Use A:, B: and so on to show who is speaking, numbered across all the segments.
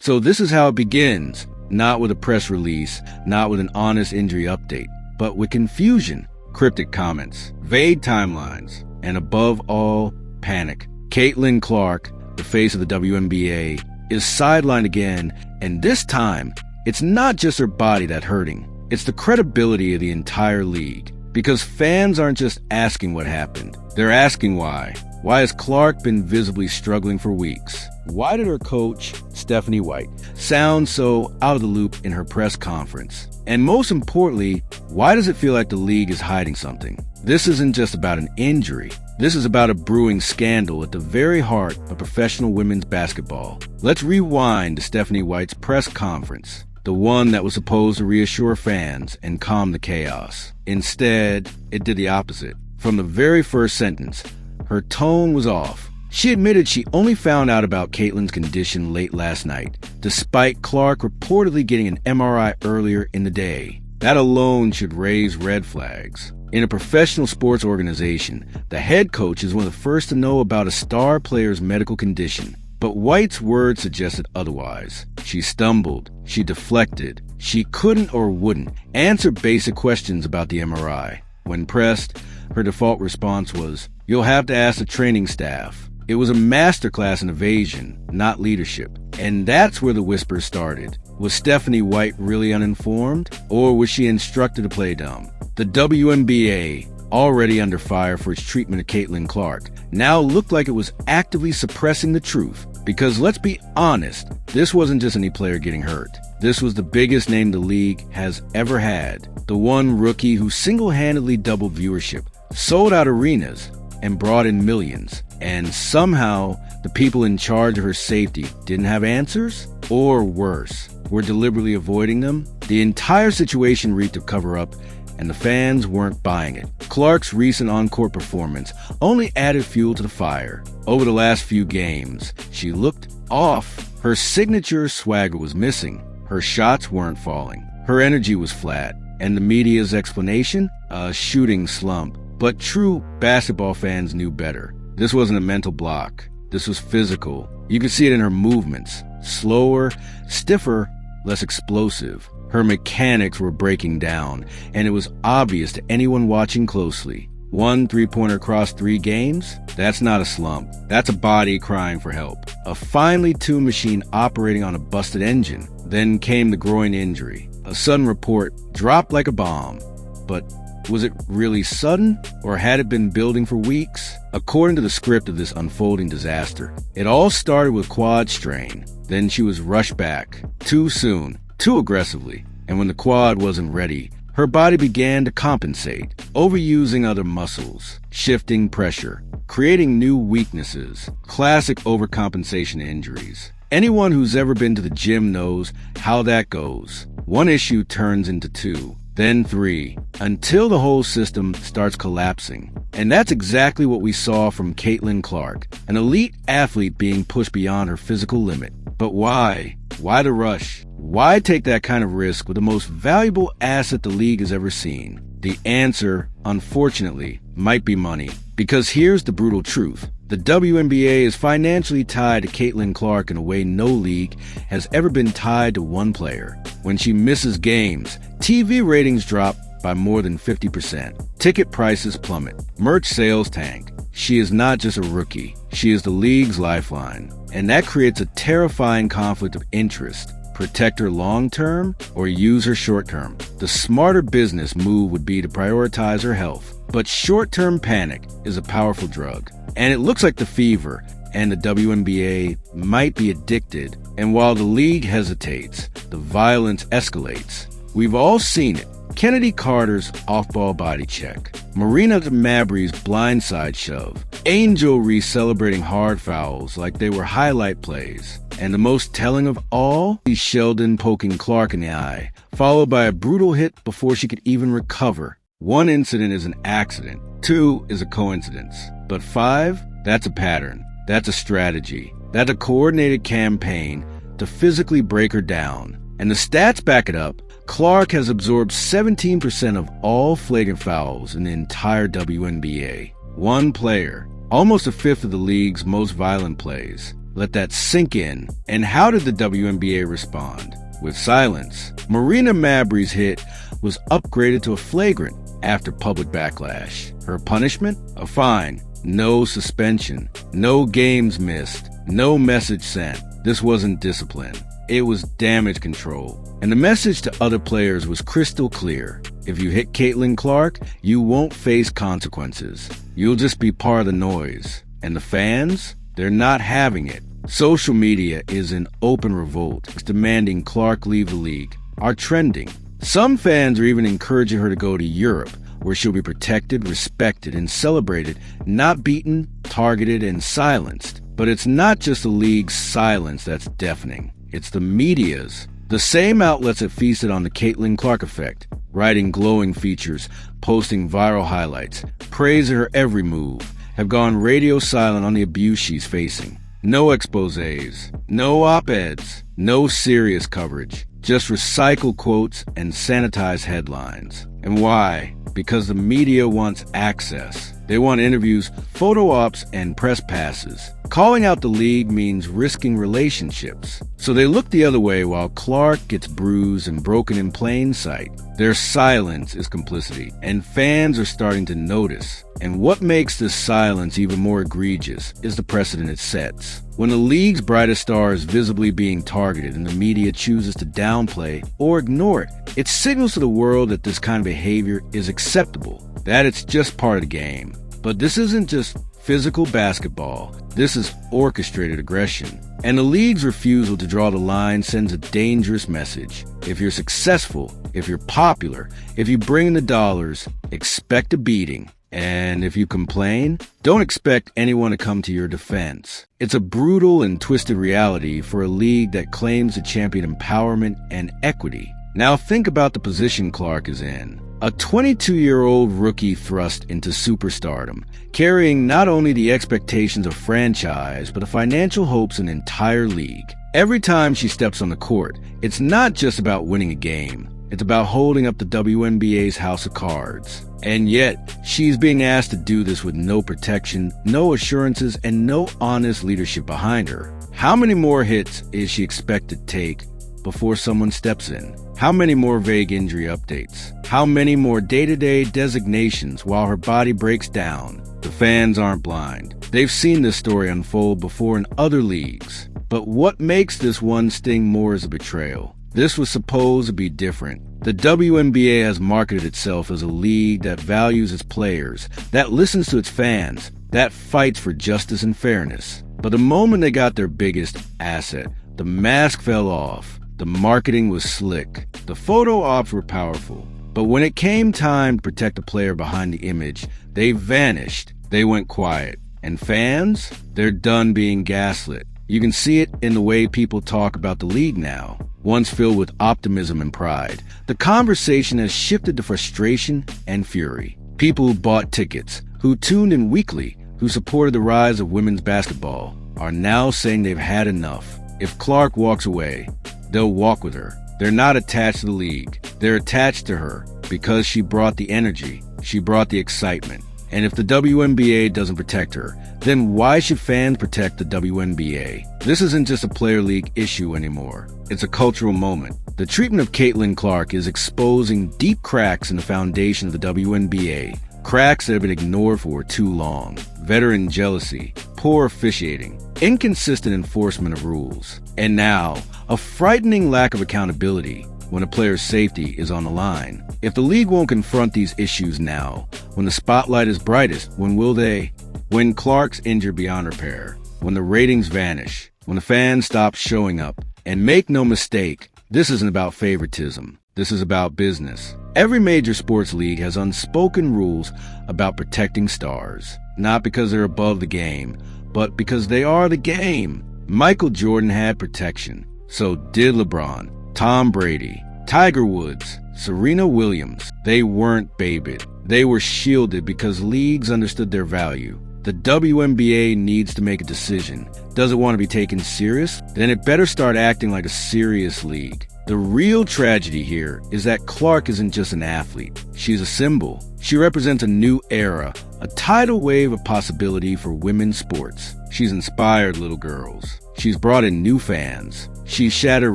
A: So this is how it begins, not with a press release, not with an honest injury update, but with confusion, cryptic comments, vague timelines, and above all, panic. Caitlin Clark, the face of the WNBA, is sidelined again, and this time, it's not just her body that's hurting. It's the credibility of the entire league. Because fans aren't just asking what happened. They're asking why. Why has Clark been visibly struggling for weeks? Why did her coach, Stephanie White, sound so out of the loop in her press conference? And most importantly, why does it feel like the league is hiding something? This isn't just about an injury. This is about a brewing scandal at the very heart of professional women's basketball. Let's rewind to Stephanie White's press conference, the one that was supposed to reassure fans and calm the chaos. Instead, it did the opposite. From the very first sentence, her tone was off. She admitted she only found out about Caitlin's condition late last night, despite Clark reportedly getting an MRI earlier in the day. That alone should raise red flags. In a professional sports organization, the head coach is one of the first to know about a star player's medical condition. But White's words suggested otherwise. She stumbled, she deflected, she couldn't or wouldn't answer basic questions about the MRI. When pressed, her default response was, "You'll have to ask the training staff." It was a masterclass in evasion, not leadership. And that's where the whispers started. Was Stephanie White really uninformed? Or was she instructed to play dumb? The WNBA, already under fire for its treatment of Caitlin Clark, now looked like it was actively suppressing the truth. Because let's be honest, this wasn't just any player getting hurt. This was the biggest name the league has ever had. The one rookie who single-handedly doubled viewership, sold out arenas, and brought in millions. And somehow, the people in charge of her safety didn't have answers? Or worse, were deliberately avoiding them? The entire situation reeked of cover-up, and the fans weren't buying it. Clark's recent on-court performance only added fuel to the fire. Over the last few games, she looked off. Her signature swagger was missing. Her shots weren't falling. Her energy was flat. And the media's explanation? A shooting slump. But true basketball fans knew better. This wasn't a mental block. This was physical. You could see it in her movements. Slower, stiffer, less explosive. Her mechanics were breaking down, and it was obvious to anyone watching closely. 1 3-pointer across 3 games? That's not a slump. That's a body crying for help. A finely tuned machine operating on a busted engine. Then came the groin injury. A sudden report dropped like a bomb. But was it really sudden, or had it been building for weeks? According to the script of this unfolding disaster, it all started with quad strain. Then she was rushed back. Too soon. Too aggressively, and when the quad wasn't ready, her body began to compensate, overusing other muscles, shifting pressure, creating new weaknesses, classic overcompensation injuries. Anyone who's ever been to the gym knows how that goes. One issue turns into 2, then 3, until the whole system starts collapsing. And that's exactly what we saw from Caitlin Clark, an elite athlete being pushed beyond her physical limit. But why? Why the rush? Why take that kind of risk with the most valuable asset the league has ever seen? The answer, unfortunately, might be money. Because here's the brutal truth. The WNBA is financially tied to Caitlin Clark in a way no league has ever been tied to one player. When she misses games, TV ratings drop by more than 50%. Ticket prices plummet. Merch sales tank. She is not just a rookie. She is the league's lifeline. And that creates a terrifying conflict of interest. Protect her long-term or use her short-term. The smarter business move would be to prioritize her health. But short-term panic is a powerful drug. And it looks like the fever and the WNBA might be addicted. And while the league hesitates, the violence escalates. We've all seen it. Kennedy Carter's off-ball body check, Marina Mabrey's blindside shove, Angel Reese celebrating hard fouls like they were highlight plays, and the most telling of all, Sheldon poking Clark in the eye, followed by a brutal hit before she could even recover. 1 incident is an accident, 2 is a coincidence, but 5, that's a pattern, that's a strategy, that's a coordinated campaign to physically break her down. And the stats back it up. Clark has absorbed 17% of all flagrant fouls in the entire WNBA. One player, almost a fifth of the league's most violent plays. Let that sink in. And how did the WNBA respond? With silence. Marina Mabrey's hit was upgraded to a flagrant after public backlash. Her punishment? A fine. No suspension. No games missed. No message sent. This wasn't discipline. It was damage control. And the message to other players was crystal clear. If you hit Caitlin Clark, you won't face consequences. You'll just be part of the noise. And the fans? They're not having it. Social media is in open revolt, demanding Clark leave the league, are trending. Some fans are even encouraging her to go to Europe, where she'll be protected, respected, and celebrated, not beaten, targeted, and silenced. But it's not just the league's silence that's deafening. It's the media's. The same outlets that feasted on the Caitlin Clark effect, writing glowing features, posting viral highlights, praising her every move, have gone radio silent on the abuse she's facing. No exposés, no op-eds, no serious coverage, just recycled quotes and sanitized headlines. And why? Because the media wants access. They want interviews, photo ops, and press passes. Calling out the league means risking relationships. So they look the other way while Clark gets bruised and broken in plain sight. Their silence is complicity, and fans are starting to notice. And what makes this silence even more egregious is the precedent it sets. When the league's brightest star is visibly being targeted and the media chooses to downplay or ignore it, it signals to the world that this kind of behavior is acceptable, that it's just part of the game. But this isn't just physical basketball. This is orchestrated aggression. And the league's refusal to draw the line sends a dangerous message. If you're successful, if you're popular, if you bring in the dollars, expect a beating. And if you complain, don't expect anyone to come to your defense. It's a brutal and twisted reality for a league that claims to champion empowerment and equity. Now think about the position Clark is in. A 22-year-old rookie thrust into superstardom, carrying not only the expectations of franchise, but the financial hopes of an entire league. Every time she steps on the court, it's not just about winning a game. It's about holding up the WNBA's house of cards. And yet, she's being asked to do this with no protection, no assurances, and no honest leadership behind her. How many more hits is she expected to take before someone steps in? How many more vague injury updates? How many more day-to-day designations while her body breaks down? The fans aren't blind. They've seen this story unfold before in other leagues. But what makes this one sting more is a betrayal. This was supposed to be different. The WNBA has marketed itself as a league that values its players, that listens to its fans, that fights for justice and fairness. But the moment they got their biggest asset, the mask fell off. The marketing was slick. The photo ops were powerful. But when it came time to protect the player behind the image, they vanished. They went quiet. And fans? They're done being gaslit. You can see it in the way people talk about the league now, once filled with optimism and pride. The conversation has shifted to frustration and fury. People who bought tickets, who tuned in weekly, who supported the rise of women's basketball, are now saying they've had enough. If Clark walks away, they'll walk with her. They're not attached to the league. They're attached to her because she brought the energy. She brought the excitement. And if the WNBA doesn't protect her, then why should fans protect the WNBA? This isn't just a player league issue anymore. It's a cultural moment. The treatment of Caitlin Clark is exposing deep cracks in the foundation of the WNBA. Cracks that have been ignored for too long. Veteran jealousy, poor officiating, inconsistent enforcement of rules. And now, a frightening lack of accountability when a player's safety is on the line. If the league won't confront these issues now, when the spotlight is brightest, when will they? When Clark's injured beyond repair, when the ratings vanish, when the fans stop showing up. And make no mistake, this isn't about favoritism. This is about business. Every major sports league has unspoken rules about protecting stars, not because they're above the game, but because they are the game. Michael Jordan had protection. So did LeBron, Tom Brady, Tiger Woods, Serena Williams. They weren't babied. They were shielded because leagues understood their value. The WNBA needs to make a decision. Does it want to be taken serious? Then it better start acting like a serious league. The real tragedy here is that Clark isn't just an athlete. She's a symbol. She represents a new era, A tidal wave of possibility for women's sports. She's inspired little girls. She's brought in new fans. She's shattered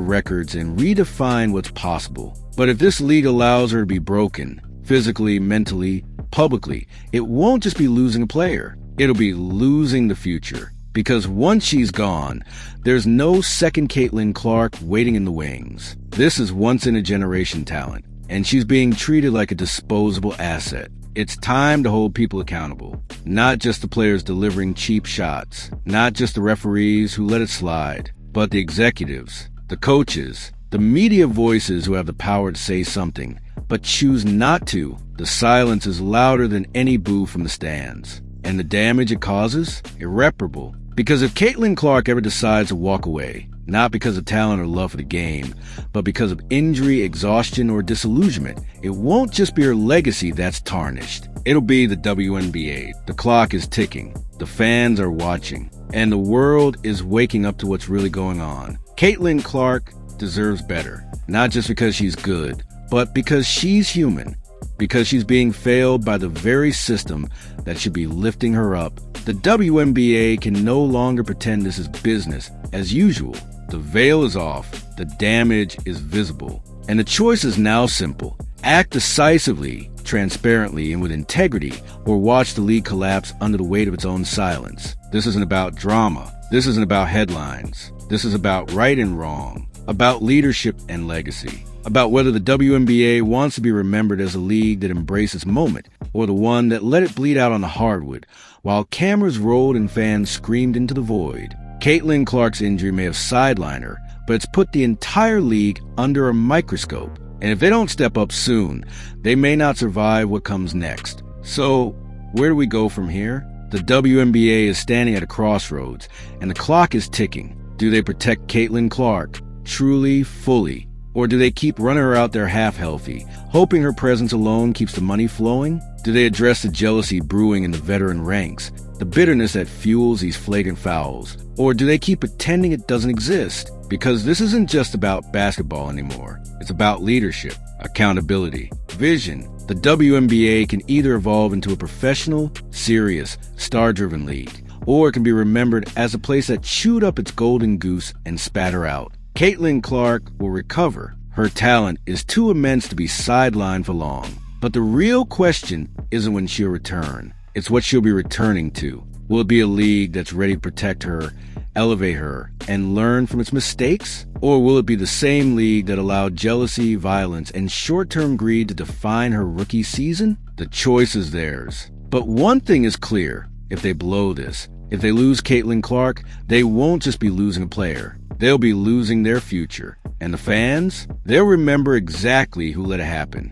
A: records and redefined what's possible. But if this league allows her to be broken, physically, mentally, publicly, it won't just be losing a player. It'll be losing the future. Because once she's gone, there's no second Caitlin Clark waiting in the wings. This is once-in-a-generation talent, and she's being treated like a disposable asset. It's time to hold people accountable, not just the players delivering cheap shots, not just the referees who let it slide, but the executives, the coaches, the media voices who have the power to say something, but choose not to. The silence is louder than any boo from the stands. And the damage it causes? Irreparable. Because if Caitlin Clark ever decides to walk away, not because of talent or love for the game, but because of injury, exhaustion, or disillusionment, it won't just be her legacy that's tarnished. It'll be the WNBA. The clock is ticking. The fans are watching. And the world is waking up to what's really going on. Caitlin Clark deserves better. Not just because she's good, but because she's human. Because she's being failed by the very system that should be lifting her up. The WNBA can no longer pretend this is business as usual. The veil is off, the damage is visible, and the choice is now simple. Act decisively, transparently, and with integrity, or watch the league collapse under the weight of its own silence. This isn't about drama. This isn't about headlines. This is about right and wrong, about leadership and legacy, about whether the WNBA wants to be remembered as a league that embraced its moment, or the one that let it bleed out on the hardwood, while cameras rolled and fans screamed into the void. Caitlin Clark's injury may have sidelined her, but it's put the entire league under a microscope. And if they don't step up soon, they may not survive what comes next. So, where do we go from here? The WNBA is standing at a crossroads, and the clock is ticking. Do they protect Caitlin Clark, truly, fully? Or do they keep running her out there half-healthy, hoping her presence alone keeps the money flowing? Do they address the jealousy brewing in the veteran ranks, the bitterness that fuels these flagrant fouls? Or do they keep pretending it doesn't exist? Because this isn't just about basketball anymore. It's about leadership, accountability, vision. The WNBA can either evolve into a professional, serious, star-driven league, or it can be remembered as a place that chewed up its golden goose and spat her out. Caitlin Clark will recover. Her talent is too immense to be sidelined for long. But the real question isn't when she'll return. It's what she'll be returning to. Will it be a league that's ready to protect her, elevate her, and learn from its mistakes? Or will it be the same league that allowed jealousy, violence, and short-term greed to define her rookie season? The choice is theirs. But one thing is clear. If they blow this, if they lose Caitlin Clark, they won't just be losing a player. They'll be losing their future. And the fans? They'll remember exactly who let it happen.